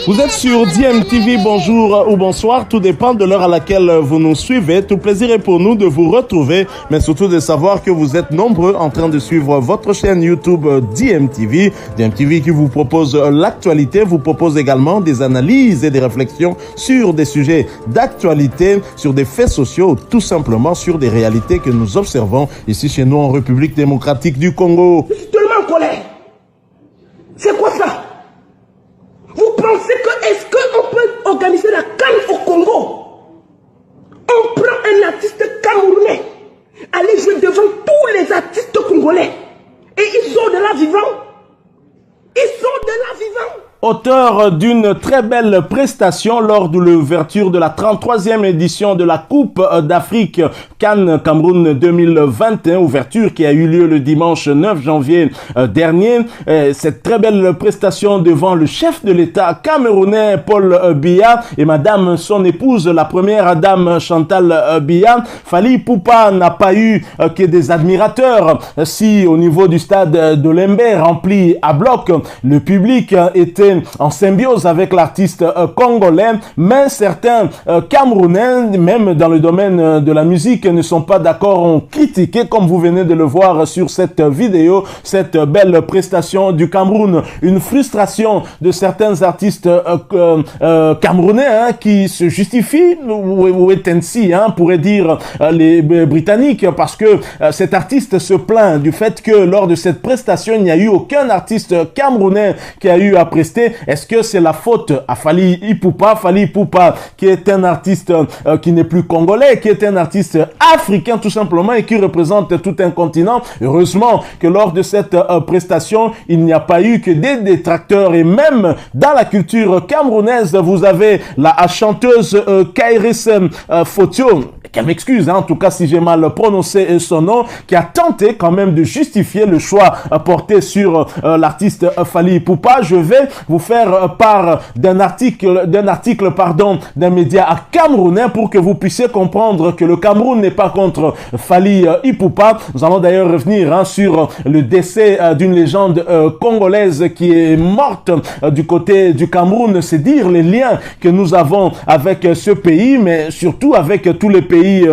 Vous êtes sur DMTV, bonjour ou bonsoir, tout dépend de l'heure à laquelle vous nous suivez. Tout plaisir est pour nous de vous retrouver, mais surtout de savoir que vous êtes nombreux en train de suivre votre chaîne YouTube DMTV. DMTV qui vous propose l'actualité, vous propose également des analyses et des réflexions sur des sujets d'actualité, sur des faits sociaux, tout simplement sur des réalités que nous observons ici chez nous en République démocratique du Congo. Je suis tellement en colère. C'est quoi ça? Vous pensez que est-ce qu'on peut organiser la CAN au Congo? On prend un artiste camerounais, aller jouer devant tous les artistes congolais, et ils sont de là vivants. Ils sont de là vivants. Auteur d'une très belle prestation lors de l'ouverture de la 33e édition de la Coupe d'Afrique CAN Cameroun 2021, ouverture qui a eu lieu le dimanche 9 janvier dernier. Cette très belle prestation devant le chef de l'État camerounais Paul Biya et madame son épouse, la première dame Chantal Biya. Fally Ipupa n'a pas eu que des admirateurs. Si au niveau du stade de Lembe rempli à bloc, le public était en symbiose avec l'artiste congolais, mais certains Camerounais, même dans le domaine de la musique, ne sont pas d'accord, ont critiqué, comme vous venez de le voir sur cette vidéo, cette belle prestation du Cameroun. Une frustration de certains artistes camerounais qui se justifient, ou est ainsi, pourrait dire les Britanniques, parce que cet artiste se plaint du fait que lors de cette prestation, il n'y a eu aucun artiste camerounais qui a eu à prester. Est-ce que c'est la faute à Fally Ipupa? Fally Ipupa qui est un artiste qui n'est plus congolais, qui est un artiste africain tout simplement et qui représente tout un continent. Heureusement que lors de cette prestation, il n'y a pas eu que des détracteurs, et même dans la culture camerounaise, vous avez la chanteuse Kairis Fotio, qu'elle m'excuse en tout cas si j'ai mal prononcé son nom, qui a tenté quand même de justifier le choix porté sur l'artiste Fally Ipupa. Je vais vous faire part d'un article d'un média camerounais pour que vous puissiez comprendre que le Cameroun n'est pas contre Fally Ipupa. Nous allons d'ailleurs revenir sur le décès d'une légende congolaise qui est morte du côté du Cameroun. C'est dire les liens que nous avons avec ce pays, mais surtout avec tous les pays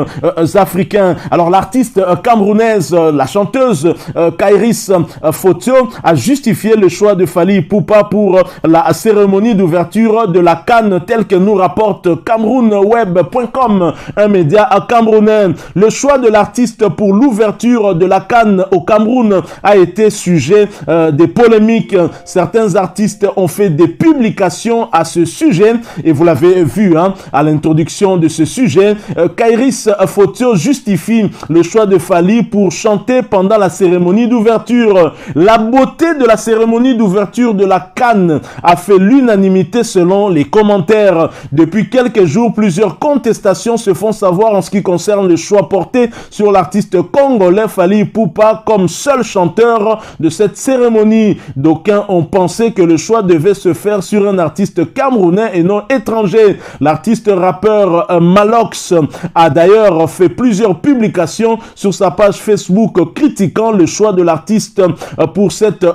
africains. Alors l'artiste camerounaise, la chanteuse Kairis Fotio a justifié le choix de Fally Ipupa pour la cérémonie d'ouverture de la CAN telle que nous rapporte camerounweb.com, un média camerounais. Le choix de l'artiste pour l'ouverture de la CAN au Cameroun a été sujet des polémiques. Certains artistes ont fait des publications à ce sujet et vous l'avez vu à l'introduction de ce sujet. Kairis Fotio justifie le choix de Fally pour chanter pendant la cérémonie d'ouverture. La beauté de la cérémonie d'ouverture de la CAN a fait l'unanimité selon les commentaires. Depuis quelques jours, plusieurs contestations se font savoir en ce qui concerne le choix porté sur l'artiste congolais Fally Ipupa comme seul chanteur de cette cérémonie. D'aucuns ont pensé que le choix devait se faire sur un artiste camerounais et non étranger. L'artiste rappeur Malox a d'ailleurs fait plusieurs publications sur sa page Facebook critiquant le choix de l'artiste pour cette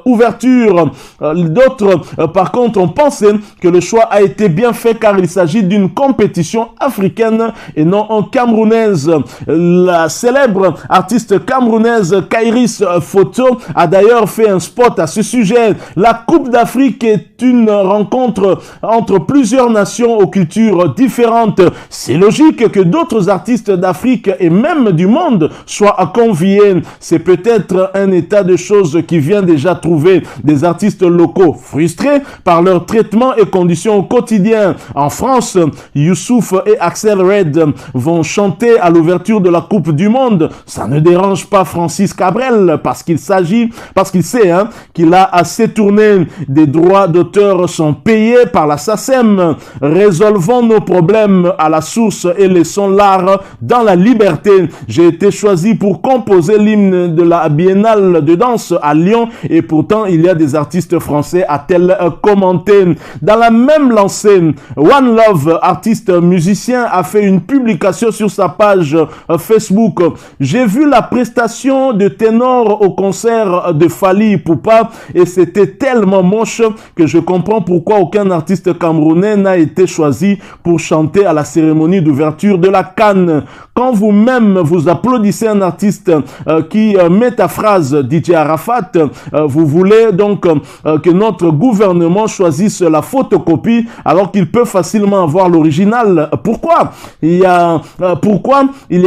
ouverture. D'autres, par contre, ont pensé que le choix a été bien fait car il s'agit d'une compétition africaine et non en camerounaise. La célèbre artiste camerounaise Kairis Fotio a d'ailleurs fait un spot à ce sujet. La Coupe d'Afrique est une rencontre entre plusieurs nations aux cultures différentes. C'est logique que d'autres artistes d'Afrique et même du monde soient conviés. C'est peut-être un état de choses qui vient déjà trouver des artistes locaux frustrés par leur traitement et conditions au quotidien. En France, Youssouf et Axel Red vont chanter à l'ouverture de la Coupe du Monde. Ça ne dérange pas Francis Cabrel parce qu'il sait qu'il a assez tourné. Des droits d'auteur sont payés par la SACEM. Résolvons nos problèmes à la source et laissons l'art, dans la liberté. J'ai été choisi pour composer l'hymne de la Biennale de danse à Lyon et pourtant il y a des artistes français, a-t-elle commenté. Dans la même lancée, One Love, artiste musicien, a fait une publication sur sa page Facebook. J'ai vu la prestation de ténor au concert de Fally Ipupa et c'était tellement moche que je comprends pourquoi aucun artiste camerounais n'a été choisi pour chanter à la cérémonie d'ouverture de la CAN. Quand vous-même vous applaudissez un artiste qui métaphrase DJ Arafat, vous voulez donc que notre gouvernement choisisse la photocopie alors qu'il peut facilement avoir l'original. Pourquoi il y a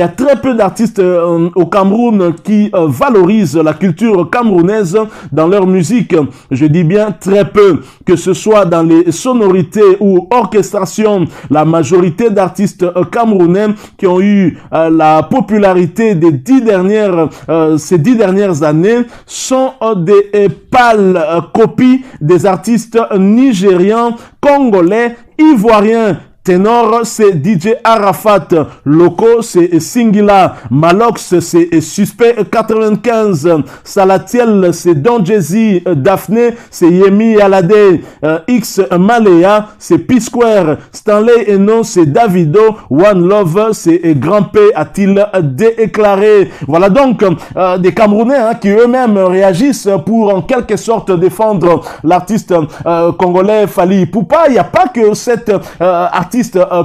très peu d'artistes au Cameroun qui valorisent la culture camerounaise dans leur musique. Je dis bien très peu, que ce soit dans les sonorités ou orchestrations. La majorité d'artistes camerounais qui ont eu la popularité des ces 10 dernières années sont des pâles copies des artistes nigérians, congolais, ivoiriens. Ténor, c'est DJ Arafat. Loco, c'est Singila. Malox, c'est Suspect 95. Salatiel, c'est Don Jay-Z. Daphné, c'est Yemi Alade. X Malaya, c'est P-Square. Stanley Eno, c'est Davido. One Love, c'est Grand P, a-t-il déclaré. Voilà donc des Camerounais qui eux-mêmes réagissent pour en quelque sorte défendre l'artiste congolais Fally Ipupa. Il n'y a pas que cette artiste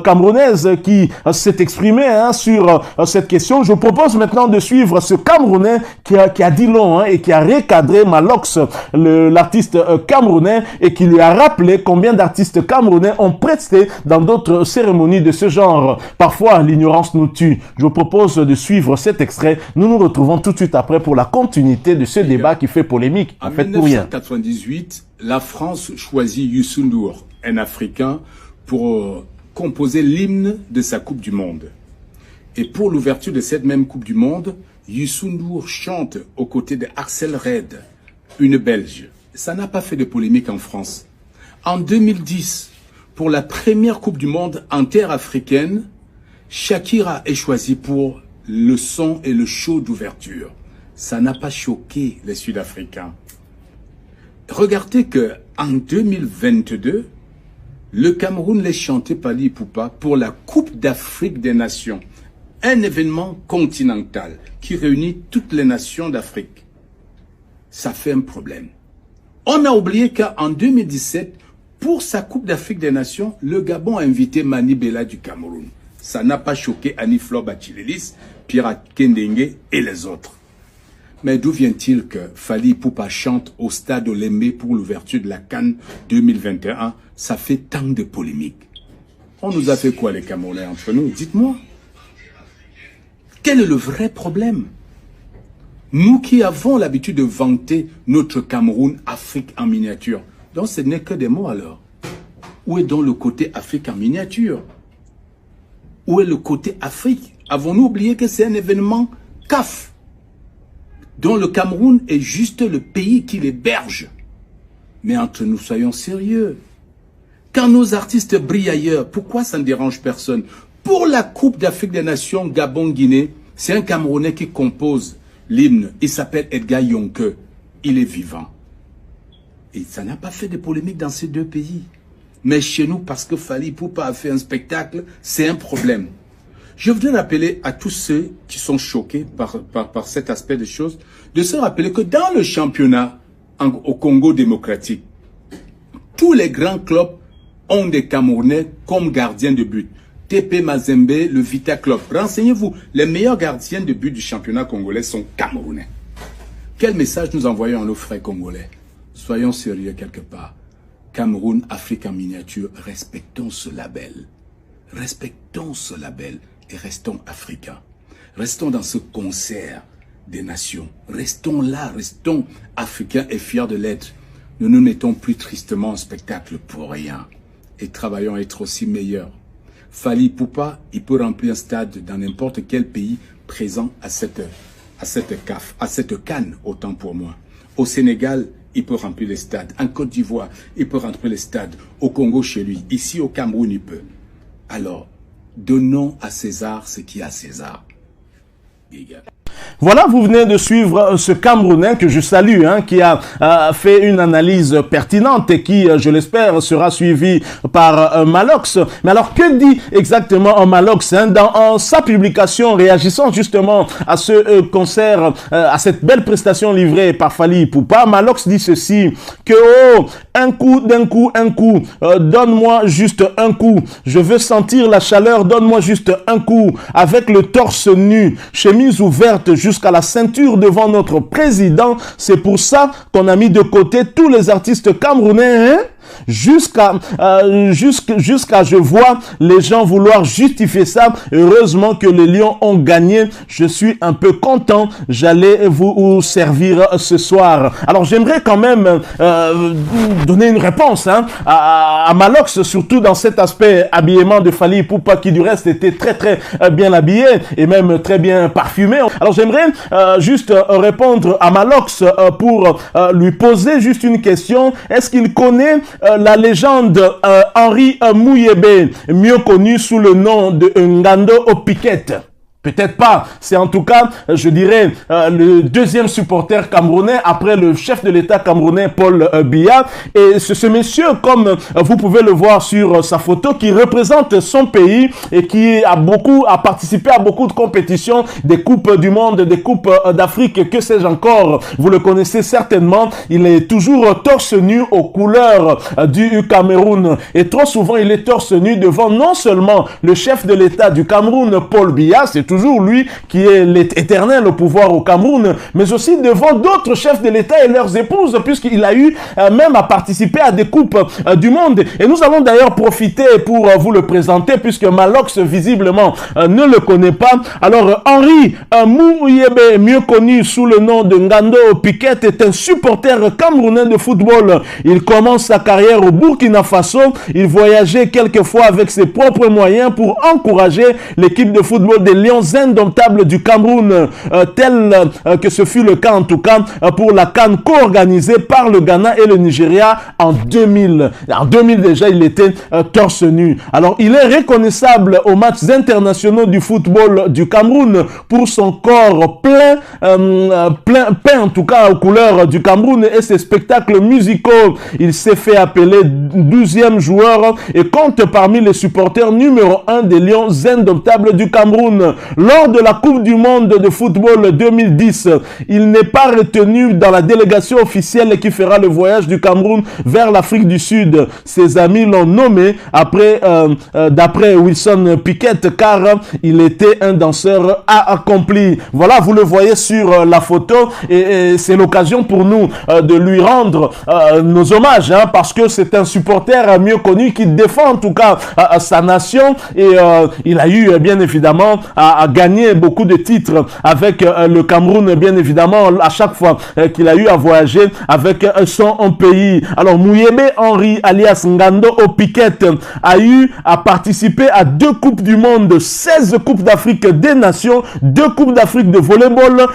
camerounaise qui s'est exprimée sur cette question. Je vous propose maintenant de suivre ce Camerounais qui a dit long et qui a recadré Malox, l'artiste camerounais, et qui lui a rappelé combien d'artistes camerounais ont presté dans d'autres cérémonies de ce genre. Parfois, l'ignorance nous tue. Je vous propose de suivre cet extrait. Nous nous retrouvons tout de suite après pour la continuité de ce débat qui fait polémique. En 1998, la France choisit Youssou N'Dour, un Africain, pour composer l'hymne de sa Coupe du Monde. Et pour l'ouverture de cette même Coupe du Monde, Youssou N'Dour chante aux côtés de Axel Red, une Belge. Ça n'a pas fait de polémique en France. En 2010, pour la première Coupe du Monde en terre africaine, Shakira est choisie pour le son et le show d'ouverture. Ça n'a pas choqué les Sud-Africains. Regardez que en 2022, le Cameroun laisse chanter Fally Ipupa pour la Coupe d'Afrique des Nations, un événement continental qui réunit toutes les nations d'Afrique. Ça fait un problème. On a oublié qu'en 2017, pour sa Coupe d'Afrique des Nations, le Gabon a invité Mani Bella du Cameroun. Ça n'a pas choqué Annie-Fleur Bachililis, Pierre Kendengue et les autres. Mais d'où vient-il que Fally Ipupa chante au stade Olembe pour l'ouverture de la CAN 2021? Ça fait tant de polémiques. On nous a fait quoi les Camerounais entre nous? Dites-moi. Quel est le vrai problème? Nous qui avons l'habitude de vanter notre Cameroun, Afrique en miniature. Donc ce n'est que des mots alors. Où est donc le côté Afrique en miniature? Où est le côté Afrique? Avons-nous oublié que c'est un événement CAF, dont le Cameroun est juste le pays qui l'héberge? Mais entre nous, soyons sérieux. Quand nos artistes brillent ailleurs, pourquoi ça ne dérange personne? Pour la Coupe d'Afrique des Nations Gabon-Guinée, c'est un Camerounais qui compose l'hymne. Il s'appelle Edgar Yonke. Il est vivant. Et ça n'a pas fait de polémique dans ces deux pays. Mais chez nous, parce que Fally Ipupa a fait un spectacle, c'est un problème. Je voudrais rappeler à tous ceux qui sont choqués par cet aspect des choses, de se rappeler que dans le championnat au Congo démocratique, tous les grands clubs ont des Camerounais comme gardiens de but. TP Mazembe, le Vita Club. Renseignez-vous, les meilleurs gardiens de but du championnat congolais sont Camerounais. Quel message nous envoyons à nos frères congolais? Soyons sérieux quelque part. Cameroun, Afrique en miniature, respectons ce label. Respectons ce label et restons africains. Restons dans ce concert des nations. Restons là, restons africains et fiers de l'être. Ne nous mettons plus tristement en spectacle pour rien. Et travaillons à être aussi meilleurs. Fally Ipupa, il peut remplir un stade dans n'importe quel pays présent à cette CAN, autant pour moi. Au Sénégal, il peut remplir les stades. En Côte d'Ivoire, il peut remplir les stades. Au Congo, chez lui. Ici, au Cameroun, il peut. Alors, donnons à César ce qui est à César. Voilà, vous venez de suivre ce Camerounais que je salue, qui a fait une analyse pertinente et qui, je l'espère, sera suivi par Malox. Mais alors, que dit exactement Malox dans sa publication réagissant justement à ce concert, à cette belle prestation livrée par Fally Ipupa? Malox dit ceci, que un coup, donne-moi juste un coup. Je veux sentir la chaleur, donne-moi juste un coup. Avec le torse nu, chemise ouverte jusqu'à la ceinture devant notre président. C'est pour ça qu'on a mis de côté tous les artistes camerounais, jusqu'à je vois les gens vouloir justifier ça. Heureusement que les Lions ont gagné. Je suis un peu content. J'allais vous servir ce soir. Alors j'aimerais quand même donner une réponse à Malox, surtout dans cet aspect habillement de Fally Ipupa, qui du reste était très bien habillé et même très bien parfumé. Alors j'aimerais juste répondre à Malox pour lui poser juste une question. Est-ce qu'il connaît la légende Henri Mouyébé, mieux connu sous le nom de Ngando Piquet? Peut-être pas. C'est en tout cas, je dirais, le deuxième supporter camerounais après le chef de l'État camerounais Paul Biya. Et ce monsieur, comme vous pouvez le voir sur sa photo, qui représente son pays et qui a participé à beaucoup de compétitions, des coupes du monde, des coupes d'Afrique, que sais-je encore. Vous le connaissez certainement. Il est toujours torse nu aux couleurs du Cameroun. Et trop souvent, il est torse nu devant non seulement le chef de l'État du Cameroun, Paul Biya, c'est toujours lui qui est l'éternel au pouvoir au Cameroun, mais aussi devant d'autres chefs de l'État et leurs épouses, puisqu'il a eu même à participer à des coupes du monde. Et nous allons d'ailleurs profiter pour vous le présenter, puisque Malox visiblement ne le connaît pas. Alors Henri Mouyébé, mieux connu sous le nom de Ngando Piquet, est un supporter camerounais de football. Il commence sa carrière au Burkina Faso. Il voyageait quelquefois avec ses propres moyens pour encourager l'équipe de football des Lions indomptables du Cameroun, tel que ce fut le cas en tout cas pour la CAN co-organisée par le Ghana et le Nigeria en 2000. En 2000 déjà, il était torse nu. Alors, il est reconnaissable aux matchs internationaux du football du Cameroun pour son corps peint en tout cas aux couleurs du Cameroun et ses spectacles musicaux. Il s'est fait appeler 12e joueur et compte parmi les supporters numéro 1 des Lions indomptables du Cameroun. Lors de la Coupe du Monde de football 2010, il n'est pas retenu dans la délégation officielle qui fera le voyage du Cameroun vers l'Afrique du Sud. Ses amis l'ont nommé d'après Wilson Piquet, car il était un danseur accompli. Voilà, vous le voyez sur la photo et c'est l'occasion pour nous de lui rendre nos hommages, parce que c'est un supporter mieux connu qui défend en tout cas sa nation et il a eu bien évidemment a gagné beaucoup de titres avec le Cameroun, bien évidemment, à chaque fois qu'il a eu à voyager avec son pays. Alors, Mouyébé Henri, alias Ngando Piquet, a eu à participer à 2 Coupes du Monde, 16 Coupes d'Afrique des Nations, 2 Coupes d'Afrique de volleyball,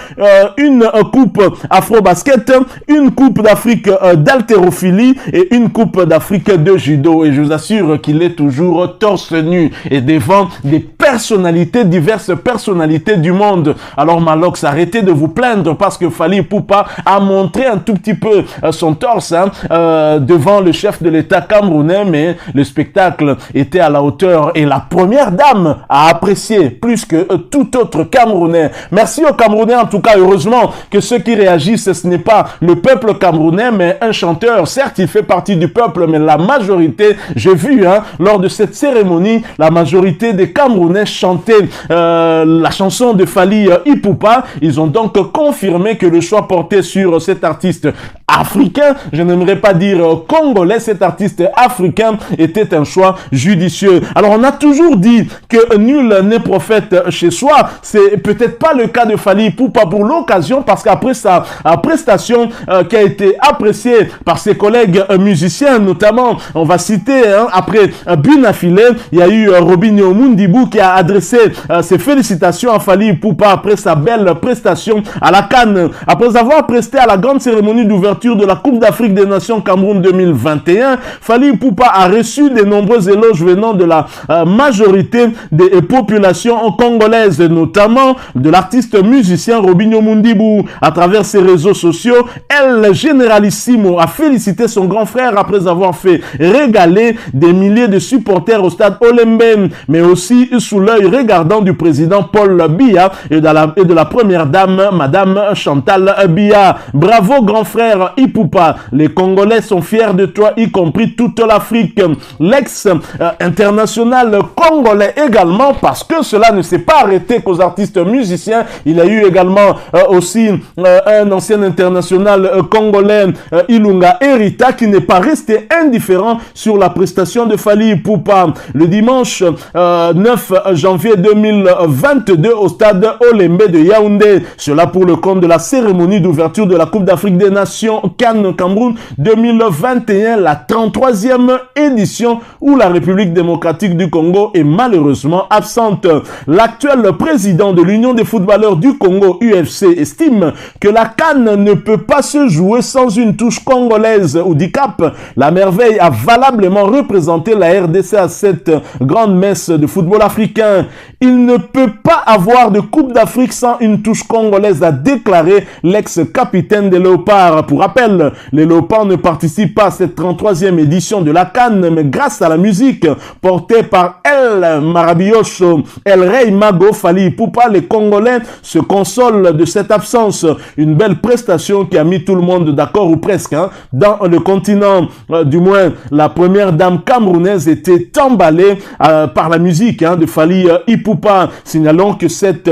une Coupe Afro-Basket, une Coupe d'Afrique d'haltérophilie et une Coupe d'Afrique de judo. Et je vous assure qu'il est toujours torse nu et devant des personnalités, diverses personnalités du monde. Alors Malox, arrêtez de vous plaindre parce que Fally Ipupa a montré un tout petit peu son torse devant le chef de l'État camerounais, mais le spectacle était à la hauteur et la première dame a apprécié plus que tout autre Camerounais. Merci aux Camerounais en tout cas. Heureusement que ceux qui réagissent, ce n'est pas le peuple camerounais, mais un chanteur. Certes, il fait partie du peuple, mais la majorité, j'ai vu lors de cette cérémonie, la majorité des Camerounais chantaient la chanson de Fally Ipupa. Ils ont donc confirmé que le choix porté sur cet artiste africain, je n'aimerais pas dire congolais, cet artiste africain était un choix judicieux. Alors on a toujours dit que nul n'est prophète chez soi. C'est peut-être pas le cas de Fally Ipupa pour l'occasion, parce qu'après sa prestation qui a été appréciée par ses collègues musiciens, notamment on va citer après Bunafile, il y a eu Robinho Mundibou qui a adressé ses félicitations félicitations à Fally Ipupa après sa belle prestation à la CAN. Après avoir presté à la grande cérémonie d'ouverture de la Coupe d'Afrique des Nations Cameroun 2021, Fally Ipupa a reçu de nombreux éloges venant de la majorité des populations congolaises, notamment de l'artiste musicien Robinho Mundibou. À travers ses réseaux sociaux, El Generalissimo a félicité son grand frère après avoir fait régaler des milliers de supporters au stade Olembe, mais aussi sous l'œil regardant du président Paul Biya et de la première dame, Madame Chantal Biya. Bravo grand frère Ipupa, les Congolais sont fiers de toi, y compris toute l'Afrique. L'ex-international congolais également, parce que cela ne s'est pas arrêté qu'aux artistes musiciens, il y a eu également aussi un ancien international congolais, Ilunga Erita, qui n'est pas resté indifférent sur la prestation de Fally Ipupa. Le dimanche 9 janvier 2022 au stade Olembe de Yaoundé. Cela pour le compte de la cérémonie d'ouverture de la Coupe d'Afrique des Nations CAN Cameroun 2021, la 33e édition où la République démocratique du Congo est malheureusement absente. L'actuel président de l'Union des footballeurs du Congo, UFC, estime que la CAN ne peut pas se jouer sans une touche congolaise ou DICAP. La merveille a valablement représenté la RDC à cette grande messe de football africain. Il ne peut pas avoir de Coupe d'Afrique sans une touche congolaise, a déclaré l'ex-capitaine des Léopards. Pour rappel, les Léopards ne participent pas à cette 33e édition de la CAN, mais grâce à la musique portée par El Maravilloso, El Rey Mago, Fally Ipupa, les Congolais se consolent de cette absence. Une belle prestation qui a mis tout le monde d'accord, ou presque, dans le continent. Du moins, la première dame camerounaise était emballée par la musique de Fally Ipupa. Signalons que cette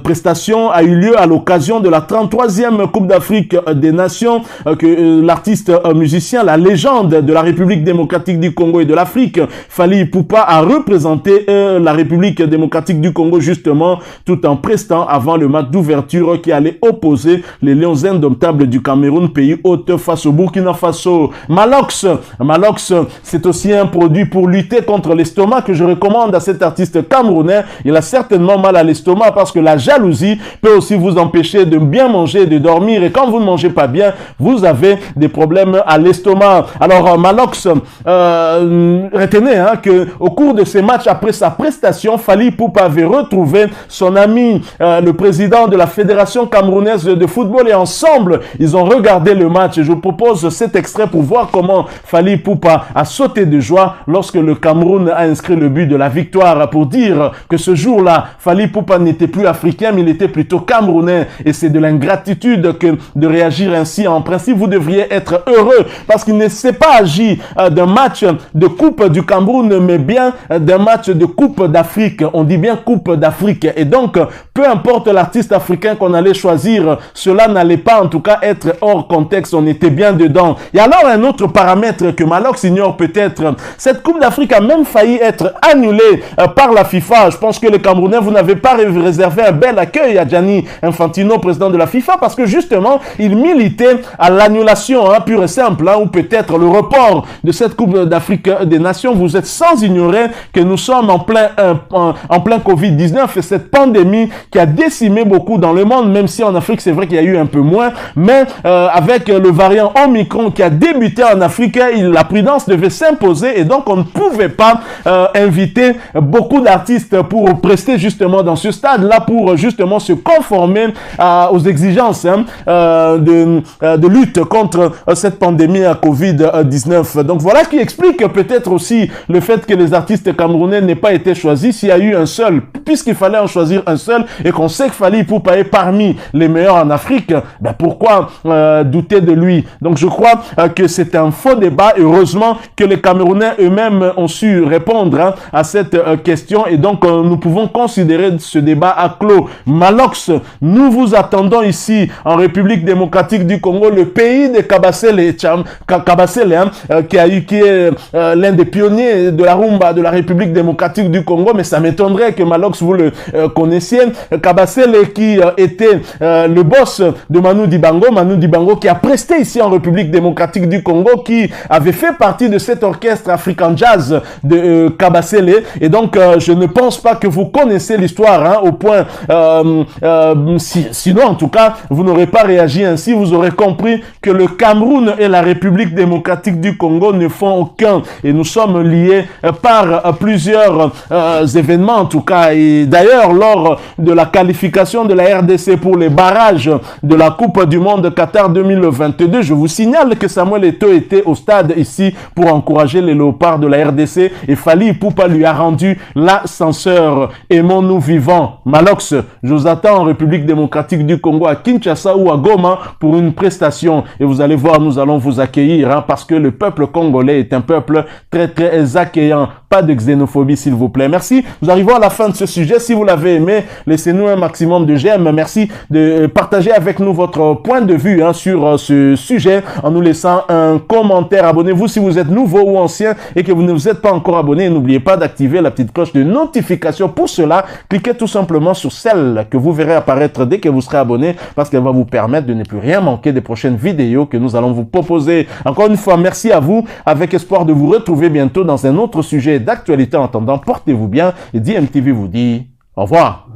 prestation a eu lieu à l'occasion de la 33e Coupe d'Afrique des Nations, que l'artiste musicien, la légende de la République démocratique du Congo et de l'Afrique, Fally Ipupa, a représenté la République démocratique du Congo justement, tout en prestant avant le match d'ouverture qui allait opposer les Lions indomptables du Cameroun, pays hôte, face au Burkina Faso. Malox, c'est aussi un produit pour lutter contre l'estomac que je recommande à cet artiste camerounais. Il a certainement mal à l'estomac parce que la jalousie peut aussi vous empêcher de bien manger, de dormir, et quand vous ne mangez pas bien, vous avez des problèmes à l'estomac. Alors Malox, retenez que au cours de ces matchs, après sa prestation, Fally Ipupa avait retrouvé son ami, le président de la Fédération camerounaise de football, et ensemble, ils ont regardé le match. Et je vous propose cet extrait pour voir comment Fally Ipupa a sauté de joie lorsque le Cameroun a inscrit le but de la victoire, pour dire que ce jour-là, Fally Ipupa n'était plus africain, mais il était plutôt camerounais. Et c'est de l'ingratitude que de réagir ainsi. En principe, vous devriez être heureux parce qu'il ne s'est pas agi d'un match de Coupe du Cameroun, mais bien d'un match de Coupe d'Afrique. On dit bien Coupe d'Afrique. Et donc, peu importe l'artiste africain qu'on allait choisir, cela n'allait pas en tout cas être hors contexte. On était bien dedans. Il y a alors un autre paramètre que Malox ignore peut-être. Cette Coupe d'Afrique a même failli être annulée par la FIFA. Je pense que les Camerounais, vous n'avez pas réservé un bel accueil à Gianni Infantino, président de la FIFA, parce que justement, il militait à l'annulation pure et simple, ou peut-être le report de cette Coupe d'Afrique des Nations. Vous êtes sans ignorer que nous sommes en plein Covid-19 et cette pandémie qui a décimé beaucoup dans le monde, même si en Afrique, c'est vrai qu'il y a eu un peu moins, mais avec le variant Omicron qui a débuté en Afrique, la prudence devait s'imposer et donc on ne pouvait pas inviter beaucoup d'artistes pour prester justement dans ce stade-là, pour justement se conformer aux exigences de lutte contre cette pandémie à Covid-19. Donc voilà qui explique peut-être aussi le fait que les artistes camerounais n'aient pas été choisis. S'il y a eu un seul, puisqu'il fallait en choisir un seul et qu'on sait que Fally Ipupa est parmi les meilleurs en Afrique, pourquoi douter de lui? Donc je crois que c'est un faux débat. Heureusement que les Camerounais eux-mêmes ont su répondre à cette question et donc nous pouvons considérer ce débat à clos. Malox, nous vous attendons ici en République démocratique du Congo, le pays de Kabasele, qui est l'un des pionniers de la rumba de la République démocratique du Congo, mais ça m'étonnerait que Malox vous le connaissiez. Kabasele qui était le boss de Manu Dibango qui a presté ici en République démocratique du Congo, qui avait fait partie de cet orchestre African Jazz de Kabasele, et donc je ne pense pas que vous vous connaissez l'histoire, hein, au point, sinon en tout cas, vous n'aurez pas réagi ainsi, vous aurez compris que le Cameroun et la République démocratique du Congo ne font aucun, et nous sommes liés par plusieurs événements en tout cas. Et d'ailleurs, lors de la qualification de la RDC pour les barrages de la Coupe du Monde Qatar 2022, je vous signale que Samuel Eto'o était au stade ici pour encourager les léopards de la RDC, et Fally Ipupa lui a rendu l'ascenseur. Aimons-nous vivants. Malox, je vous attends en République démocratique du Congo, à Kinshasa ou à Goma pour une prestation, et vous allez voir, nous allons vous accueillir, hein, parce que le peuple congolais est un peuple très très accueillant. Pas de xénophobie, s'il vous plaît. Merci. Nous arrivons à la fin de ce sujet. Si vous l'avez aimé, laissez-nous un maximum de j'aime. Merci de partager avec nous votre point de vue, hein, sur ce sujet en nous laissant un commentaire. Abonnez-vous si vous êtes nouveau ou ancien et que vous ne vous êtes pas encore abonné. N'oubliez pas d'activer la petite cloche de notification. Pour cela, cliquez tout simplement sur celle que vous verrez apparaître dès que vous serez abonné, parce qu'elle va vous permettre de ne plus rien manquer des prochaines vidéos que nous allons vous proposer. Encore une fois, merci à vous, avec espoir de vous retrouver bientôt dans un autre sujet d'actualité. En attendant, portez-vous bien, et DMTV vous dit au revoir.